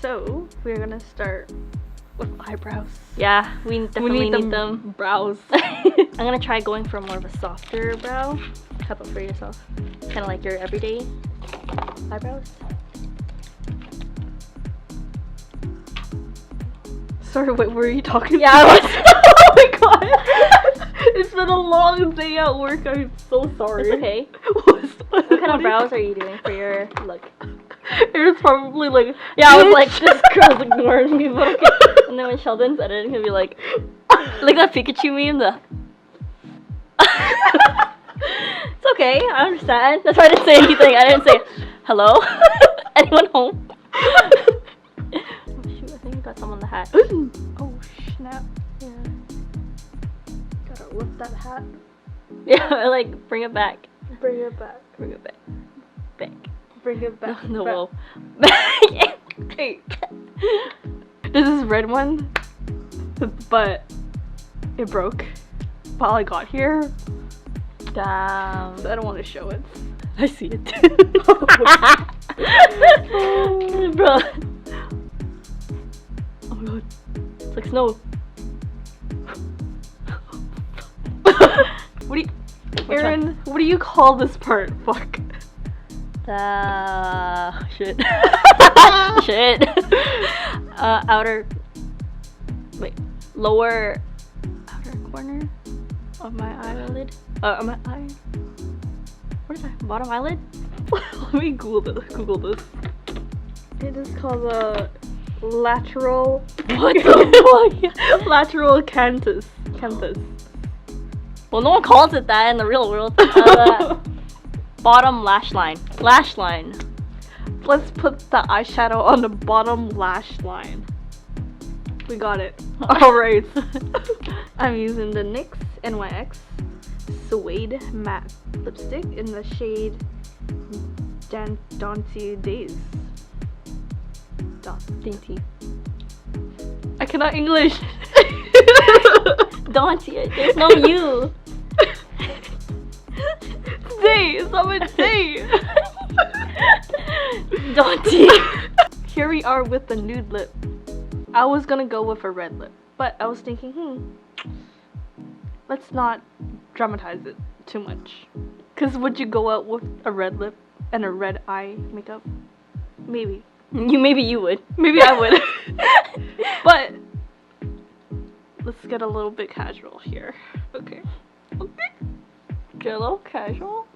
So we're gonna start with eyebrows. Yeah, we definitely need them. Brows. I'm gonna try going for more of a softer brow. How about for yourself? Kind of like your everyday eyebrows. Sorry, what were you talking Yeah, about? oh my god. It's been a long day at work. I'm so sorry. It's okay. What kind of brows are you doing for your look? It was probably like, yeah, I was like, this girl's ignoring me, but okay. And then when Sheldon's editing, he'll be like that Pikachu meme, the it's okay, I understand. That's why I didn't say anything. I didn't say, hello? Anyone home? Oh shoot, I think we got some on the hat. oh snap. Yeah. Gotta lift that hat. Yeah, like, bring it back. Bring it back. Bring it back. Back. Bring it back. No, back. whoa. Back. Hey. This is red one, but it broke while I got here. Damn. So I don't want to show it. I see it. Bro. Oh my god. It's like snow. What do you, Aaron? What do you call this part? Fuck. Shit. Shit. Outer. Wait. Lower. Outer corner of my eyelid. On my eye. What is that? Bottom eyelid? Let me Google this. It is called the lateral. What the fuck? Lateral canthus. Well, no one calls it that in the real world. Bottom lash line. Lash line. Let's put the eyeshadow on the bottom lash line. We got it. Alright. I'm using the NYX Suede Matte Lipstick in the shade Dainty Days. Dainty. I cannot English. Dainty. There's no you. Day. It's not my day. Dainty. Here we are with the nude lip. I was gonna go with a red lip, but I was thinking, let's not dramatize it too much. Cause would you go out with a red lip and a red eye makeup? Maybe. Maybe you would. Maybe I would. But let's get a little bit casual here. Okay. Get a little casual.